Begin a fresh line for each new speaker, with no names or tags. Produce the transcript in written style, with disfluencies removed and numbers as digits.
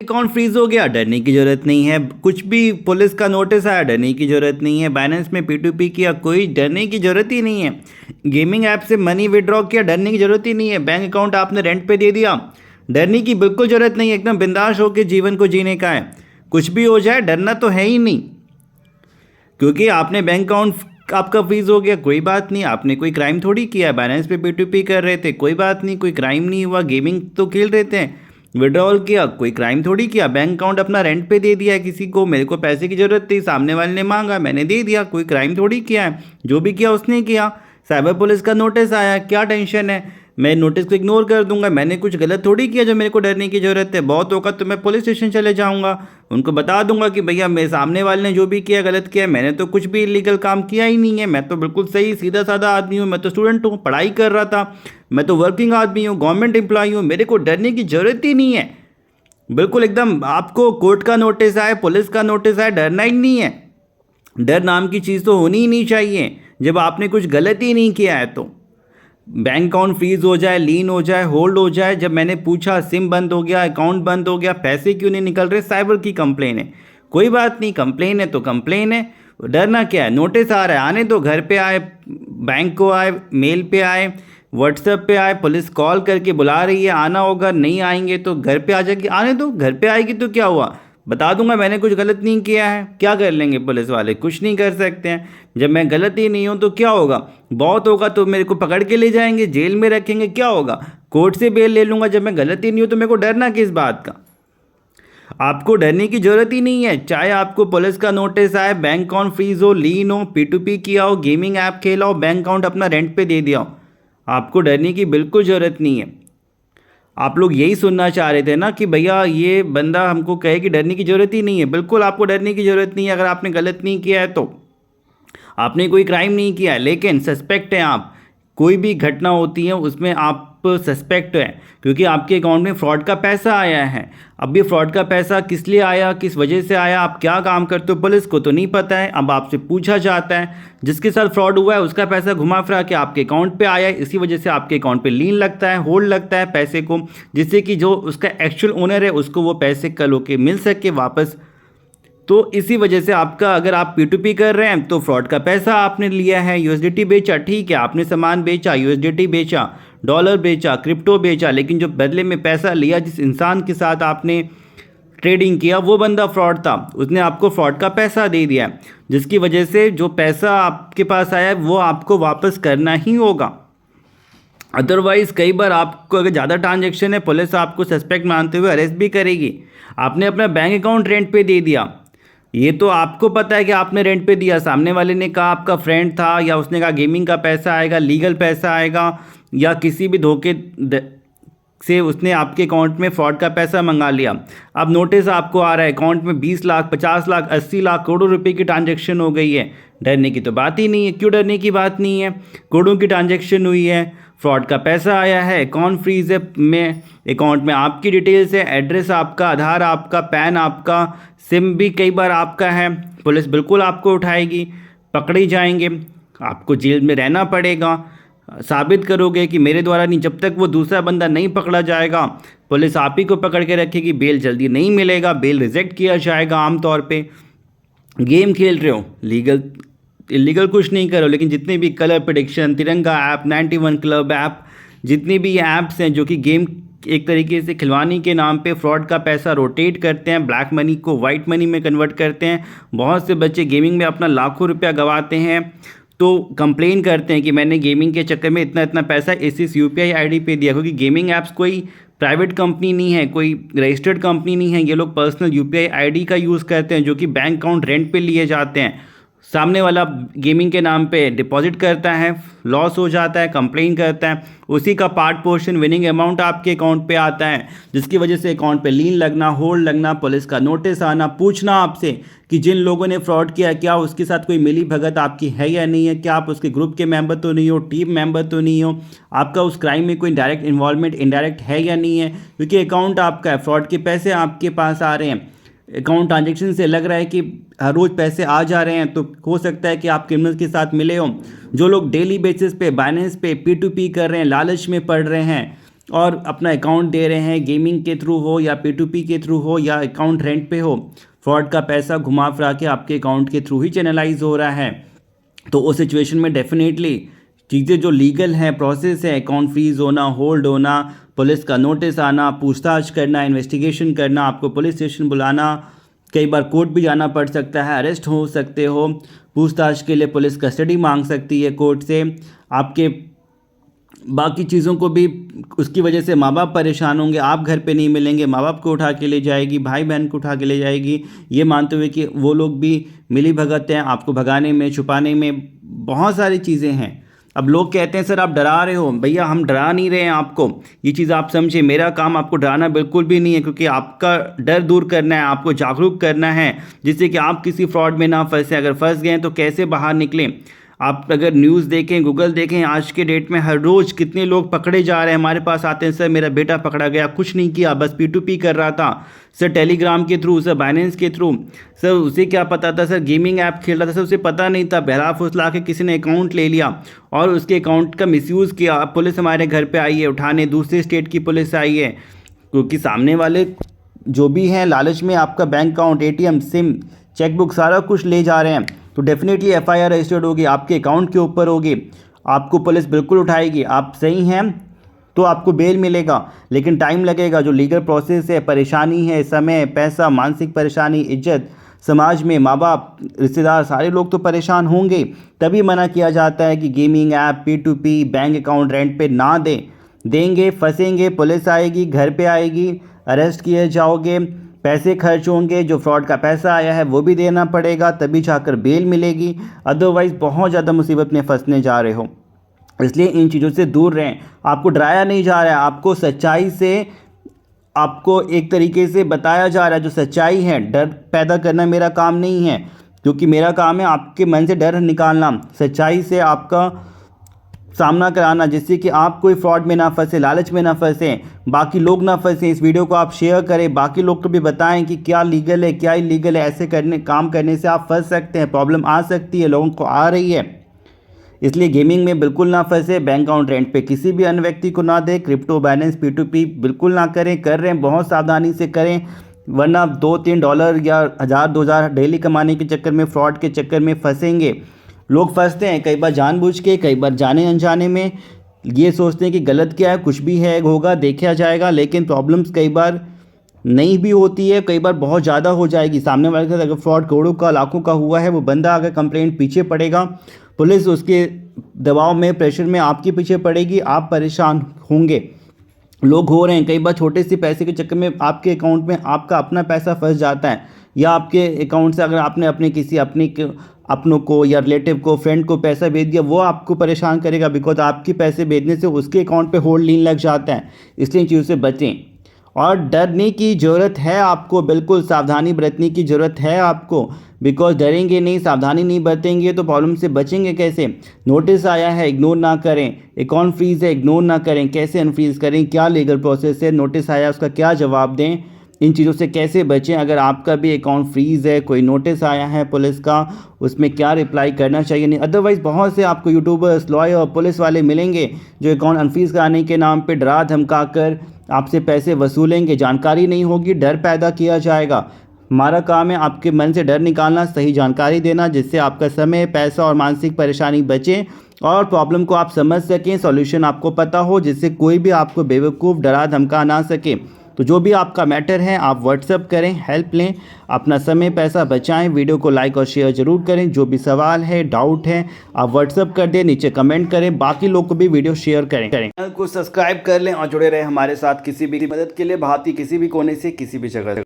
Account freeze हो गया, डरने की जरूरत नहीं है। कुछ भी पुलिस का नोटिस आया, डरने की जरूरत नहीं है। बाइनेंस में P2P किया, कोई डरने की जरूरत ही नहीं है। गेमिंग ऐप से मनी विड्रॉ किया, डरने की जरूरत ही नहीं है। बैंक अकाउंट आपने रेंट पे दे दिया, डरने की बिल्कुल जरूरत नहीं है। एकदम बिंदास होकर जीवन को जीने का है। कुछ भी हो जाए डरना तो है ही नहीं, क्योंकि आपने बैंक अकाउंट आपका फ्रीज हो गया, कोई बात नहीं। आपने कोई क्राइम थोड़ी किया है। बाइनेंस पे P2P कर रहे थे, कोई बात नहीं, कोई क्राइम नहीं हुआ। गेमिंग तो खेल रहे थे, विड्रॉल किया, कोई क्राइम थोड़ी किया। बैंक अकाउंट अपना रेंट पे दे दिया किसी को, मेरे को पैसे की ज़रूरत थी, सामने वाले ने मांगा, मैंने दे दिया, कोई क्राइम थोड़ी किया है। जो भी किया उसने किया। साइबर पुलिस का नोटिस आया, क्या टेंशन है, मैं नोटिस को इग्नोर कर दूंगा। मैंने कुछ गलत थोड़ी किया जो मेरे को डरने की ज़रूरत है। बहुत होगा तो मैं पुलिस स्टेशन चले जाऊंगा, उनको बता दूंगा कि भैया मेरे सामने वाले ने जो भी किया गलत किया है, मैंने तो कुछ भी इलीगल काम किया ही नहीं है। मैं तो बिल्कुल सही सीधा साधा आदमी हूँ, मैं तो स्टूडेंट हूँ, पढ़ाई कर रहा था, मैं तो वर्किंग आदमी हूँ, गवर्नमेंट एम्प्लॉय हूँ, मेरे को डरने की ज़रूरत ही नहीं है। बिल्कुल एकदम आपको कोर्ट का नोटिस आए, पुलिस का नोटिस आए, डरना ही नहीं है। डर नाम की चीज़ तो होनी ही नहीं चाहिए जब आपने कुछ गलत ही नहीं किया है। तो बैंक अकाउंट फ्रीज हो जाए, लीन हो जाए, होल्ड हो जाए, जब मैंने पूछा सिम बंद हो गया, अकाउंट बंद हो गया, पैसे क्यों नहीं निकल रहे, साइबर की कंप्लेन है। कोई बात नहीं, कंप्लेन है तो कंप्लेन है, डरना क्या है। नोटिस आ रहा है, आने दो, घर पे आए, बैंक को आए, मेल पे आए, व्हाट्सएप पे आए, पुलिस कॉल करके बुला रही है, आना होगा, नहीं आएंगे तो घर पे आ जाएगी, आने दो, घर पे आएगी तो क्या हुआ, बता दूंगा मैंने कुछ गलत नहीं किया है। क्या कर लेंगे पुलिस वाले, कुछ नहीं कर सकते हैं। जब मैं गलत ही नहीं हूं तो क्या होगा, बहुत होगा तो मेरे को पकड़ के ले जाएंगे, जेल में रखेंगे, क्या होगा, कोर्ट से बेल ले लूंगा। जब मैं गलत ही नहीं हूं तो मेरे को डरना किस बात का। आपको डरने की जरूरत ही नहीं है। चाहे आपको पुलिस का नोटिस आए, बैंक अकाउंट फ्रीज हो, लीन हो, P2P किया हो, गेमिंग ऐप खेला हो, बैंक अकाउंट अपना रेंट पे दे दिया हो, आपको डरने की बिल्कुल ज़रूरत नहीं है। आप लोग यही सुनना चाह रहे थे ना कि भैया ये बंदा हमको कहे कि डरने की ज़रूरत ही नहीं है। बिल्कुल आपको डरने की ज़रूरत नहीं है। अगर आपने गलत नहीं किया है तो आपने कोई क्राइम नहीं किया है, लेकिन सस्पेक्ट हैं आप। कोई भी घटना होती है उसमें आप सस्पेक्ट हैं, क्योंकि आपके अकाउंट में फ्रॉड का पैसा आया है। अब ये फ्रॉड का पैसा किस लिए आया, किस वजह से आया, आप क्या काम करते हो, पुलिस को तो नहीं पता है। अब आपसे पूछा जाता है, जिसके साथ फ्रॉड हुआ है उसका पैसा घुमा फिरा के आपके अकाउंट पे आया है, इसी वजह से आपके अकाउंट पे लीन लगता है, होल्ड लगता है पैसे को, जिससे कि जो उसका एक्चुअल ओनर है उसको वो पैसे कल होके मिल सके वापस। तो इसी वजह से आपका, अगर आप P2P कर रहे हैं तो फ्रॉड का पैसा आपने लिया है। USDT बेचा, ठीक है, आपने सामान बेचा, USDT बेचा, डॉलर बेचा, क्रिप्टो बेचा, लेकिन जो बदले में पैसा लिया, जिस इंसान के साथ आपने ट्रेडिंग किया, वो बंदा फ्रॉड था, उसने आपको फ्रॉड का पैसा दे दिया, जिसकी वजह से जो पैसा आपके पास आया है वो आपको वापस करना ही होगा। अदरवाइज़ कई बार आपको अगर ज़्यादा ट्रांजेक्शन है, पुलिस आपको सस्पेक्ट मानते हुए अरेस्ट भी करेगी। आपने अपना बैंक अकाउंट रेंट पे दे दिया, ये तो आपको पता है कि आपने रेंट पे दिया, सामने वाले ने कहा आपका फ्रेंड था, या उसने कहा गेमिंग का पैसा आएगा, लीगल पैसा आएगा, या किसी भी धोखे से उसने आपके अकाउंट में फ्रॉड का पैसा मंगा लिया। अब नोटिस आपको आ रहा है, अकाउंट में 20 लाख, 50 लाख, 80 लाख, करोड़ों रुपए की ट्रांजैक्शन हो गई है। डरने की तो बात ही नहीं है। क्यों डरने की बात नहीं है, करोड़ों की ट्रांजैक्शन हुई है, फ्रॉड का पैसा आया है, अकाउंट फ्रीज है, में अकाउंट में आपकी डिटेल्स है, एड्रेस आपका, आधार आपका, पैन आपका, सिम भी कई बार आपका है। पुलिस बिल्कुल आपको उठाएगी, पकड़े जाएंगे, आपको जेल में रहना पड़ेगा। साबित करोगे कि मेरे द्वारा नहीं, जब तक वो दूसरा बंदा नहीं पकड़ा जाएगा पुलिस आप ही को पकड़ के रखेगी, बेल जल्दी नहीं मिलेगा, बेल रिजेक्ट किया जाएगा। आमतौर पे गेम खेल रहे हो, लीगल इलीगल कुछ नहीं करो, लेकिन जितने भी कलर प्रेडिक्शन, तिरंगा ऐप, 91 क्लब ऐप, जितनी भी ऐप्स हैं जो कि गेम एक तरीके से खिलवानी के नाम पे फ्रॉड का पैसा रोटेट करते हैं, ब्लैक मनी को वाइट मनी में कन्वर्ट करते हैं। बहुत से बच्चे गेमिंग में अपना लाखों रुपया गंवाते हैं, तो कंप्लेन करते हैं कि मैंने गेमिंग के चक्कर में इतना इतना पैसा इस UPI ID पे दिया, क्योंकि गेमिंग ऐप्स कोई प्राइवेट कंपनी नहीं है, कोई रजिस्टर्ड कंपनी नहीं है। ये लोग पर्सनल UPI ID का यूज़ करते हैं, जो कि बैंक अकाउंट रेंट पे लिए जाते हैं। सामने वाला गेमिंग के नाम पे डिपॉजिट करता है, लॉस हो जाता है, कंप्लेन करता है, उसी का पार्ट पोर्शन विनिंग अमाउंट आपके अकाउंट पे आता है, जिसकी वजह से अकाउंट पे लीन लगना, होल्ड लगना, पुलिस का नोटिस आना, पूछना आपसे कि जिन लोगों ने फ्रॉड किया क्या उसके साथ कोई मिली भगत आपकी है या नहीं है, क्या आप उसके ग्रुप के मेंबर तो नहीं हो, टीम मेंबर तो नहीं हो, आपका उस क्राइम में कोई डायरेक्ट इन्वॉल्वमेंट इनडायरेक्ट है या नहीं है, क्योंकि अकाउंट आपका है, फ्रॉड के पैसे आपके पास आ रहे हैं, अकाउंट ट्रांजेक्शन से लग रहा है कि हर रोज़ पैसे आ जा रहे हैं, तो हो सकता है कि आप क्रिमिनल्स के साथ मिले हो। जो लोग डेली बेसिस पे बाइनेंस पे P2P कर रहे हैं, लालच में पड़ रहे हैं, और अपना अकाउंट दे रहे हैं, गेमिंग के थ्रू हो या P2P के थ्रू हो या अकाउंट रेंट पे हो, फ्रॉड का पैसा घुमा फिरा के आपके अकाउंट के थ्रू ही चैनलाइज हो रहा है। तो उस सिचुएशन में डेफिनेटली चीज़ें जो लीगल हैं, प्रोसेस है, अकाउंट फ्रीज होना, होल्ड होना, पुलिस का नोटिस आना, पूछताछ करना, इन्वेस्टिगेशन करना, आपको पुलिस स्टेशन बुलाना, कई बार कोर्ट भी जाना पड़ सकता है, अरेस्ट हो सकते हो, पूछताछ के लिए पुलिस कस्टडी मांग सकती है कोर्ट से, आपके बाकी चीज़ों को भी उसकी वजह से माँ बाप परेशान होंगे, आप घर पे नहीं मिलेंगे, माँ बाप को उठा के ले जाएगी, भाई बहन को उठा के ले जाएगी, ये मानते हुए कि वो लोग भी मिली भगत हैं आपको भगाने में, छुपाने में, बहुत सारी चीज़ें हैं। अब लोग कहते हैं सर आप डरा रहे हो, भैया हम डरा नहीं रहे हैं आपको, ये चीज़ आप समझे, मेरा काम आपको डराना बिल्कुल भी नहीं है, क्योंकि आपका डर दूर करना है, आपको जागरूक करना है, जिससे कि आप किसी फ्रॉड में ना फंसे। अगर फंस गए तो कैसे बाहर निकलें। आप अगर न्यूज़ देखें, गूगल देखें, आज के डेट में हर रोज़ कितने लोग पकड़े जा रहे हैं, हमारे पास आते हैं, सर मेरा बेटा पकड़ा गया, कुछ नहीं किया, बस P2P कर रहा था, सर टेलीग्राम के थ्रू, सर बाइनेंस के थ्रू, सर उसे क्या पता था, सर गेमिंग ऐप खेल रहा था, सर उसे पता नहीं था, बहला फुसला के किसी ने अकाउंट ले लिया और उसके अकाउंट का मिसयूज़ किया। अब पुलिस हमारे घर पर आई है उठाने, दूसरे स्टेट की पुलिस आई है, क्योंकि सामने वाले जो भी हैं लालच में आपका bank account, ATM, SIM, chequebook सारा कुछ ले जा रहे हैं, तो डेफिनेटली FIR रजिस्टर्ड होगी, आपके अकाउंट के ऊपर होगी, आपको पुलिस बिल्कुल उठाएगी। आप सही हैं तो आपको बेल मिलेगा, लेकिन टाइम लगेगा। जो लीगल प्रोसेस है, परेशानी है, समय, पैसा, मानसिक परेशानी, इज्जत, समाज में माँ बाप, रिश्तेदार, सारे लोग तो परेशान होंगे। तभी मना किया जाता है कि gaming app, P2P, bank account rent पे ना देंगे फंसेंगे, पुलिस आएगी, घर पे आएगी, अरेस्ट किए जाओगे, पैसे खर्च होंगे, जो फ्रॉड का पैसा आया है वो भी देना पड़ेगा, तभी जाकर बेल मिलेगी, अदरवाइज़ बहुत ज़्यादा मुसीबत में फंसने जा रहे हो। इसलिए इन चीज़ों से दूर रहें। आपको डराया नहीं जा रहा है, आपको सच्चाई से, आपको एक तरीके से बताया जा रहा है जो सच्चाई है। डर पैदा करना मेरा काम नहीं है, क्योंकि मेरा काम है आपके मन से डर निकालना, सच्चाई से आपका सामना कराना, जिससे कि आप कोई फ्रॉड में ना फंसे, लालच में ना फंसे, बाकी लोग ना फंसे। इस वीडियो को आप शेयर करें, बाकी लोग को भी बताएं कि क्या लीगल है, क्या इलीगल है। ऐसे काम करने से आप फंस सकते हैं, प्रॉब्लम आ सकती है, लोगों को आ रही है। इसलिए गेमिंग में बिल्कुल ना फंसे, बैंक अकाउंट रेंट पे किसी भी अन्य व्यक्ति को ना दें, क्रिप्टो, बाइनेंस, P2P बिल्कुल ना करें। कर रहे हैं बहुत सावधानी से करें, वरना $2-3 या 1000-2000 डेली कमाने के चक्कर में, फ्रॉड के चक्कर में फंसेंगे। लोग फंसते हैं कई बार जानबूझ के, कई बार जाने अनजाने में, ये सोचते हैं कि गलत क्या है, कुछ भी है होगा, देखा जाएगा, लेकिन प्रॉब्लम्स कई बार नहीं भी होती है, कई बार बहुत ज़्यादा हो जाएगी। सामने वाले के साथ अगर फ्रॉड करोड़ों का, लाखों का हुआ है, वो बंदा अगर कंप्लेंट पीछे पड़ेगा, पुलिस उसके दबाव में, प्रेशर में आपके पीछे पड़ेगी, आप परेशान होंगे। लोग हो रहे हैं कई बार छोटे से पैसे के चक्कर में आपके अकाउंट में आपका अपना पैसा फंस जाता है, या आपके अकाउंट से अगर आपने अपने किसी अपनों को या रिलेटिव को, फ्रेंड को पैसा भेज दिया, वो आपको परेशान करेगा, बिकॉज आपके पैसे भेजने से उसके अकाउंट पे होल्ड लिंक लग जाता है। इसलिए इन चीज़ों से बचें और डरने की ज़रूरत है आपको, बिल्कुल सावधानी बरतने की ज़रूरत है आपको, बिकॉज डरेंगे नहीं, सावधानी नहीं बरतेंगे तो प्रॉब्लम से बचेंगे कैसे। नोटिस आया है, इग्नोर ना करें, अकाउंट फ्रीज है, इग्नोर ना करें, कैसे अनफ्रीज करें, क्या लीगल प्रोसेस है, नोटिस आया उसका क्या जवाब दें, इन चीज़ों से कैसे बचें। अगर आपका भी अकाउंट फ्रीज है, कोई नोटिस आया है पुलिस का, उसमें क्या रिप्लाई करना चाहिए नहीं। अदरवाइज़ बहुत से आपको यूट्यूबर्स, लॉयर और पुलिस वाले मिलेंगे जो अकाउंट अनफ्रीज कराने के नाम पे डरा धमका कर आपसे पैसे वसूलेंगे। जानकारी नहीं होगी, डर पैदा किया जाएगा। हमारा काम है आपके मन से डर निकालना, सही जानकारी देना, जिससे आपका समय, पैसा और मानसिक परेशानी बचे और प्रॉब्लम को आप समझ सकें, सॉल्यूशन आपको पता हो, जिससे कोई भी आपको बेवकूफ़, डरा धमका ना सके। तो जो भी आपका मैटर है आप व्हाट्सअप करें, हेल्प लें, अपना समय, पैसा बचाएं। वीडियो को लाइक और शेयर जरूर करें। जो भी सवाल है, डाउट है, आप व्हाट्सअप कर दें, नीचे कमेंट करें, बाकी लोग को भी वीडियो शेयर करें। चैनल को सब्सक्राइब कर लें और जुड़े रहें हमारे साथ किसी भी मदद के लिए, भारत की किसी भी कोने से, किसी भी जगह से।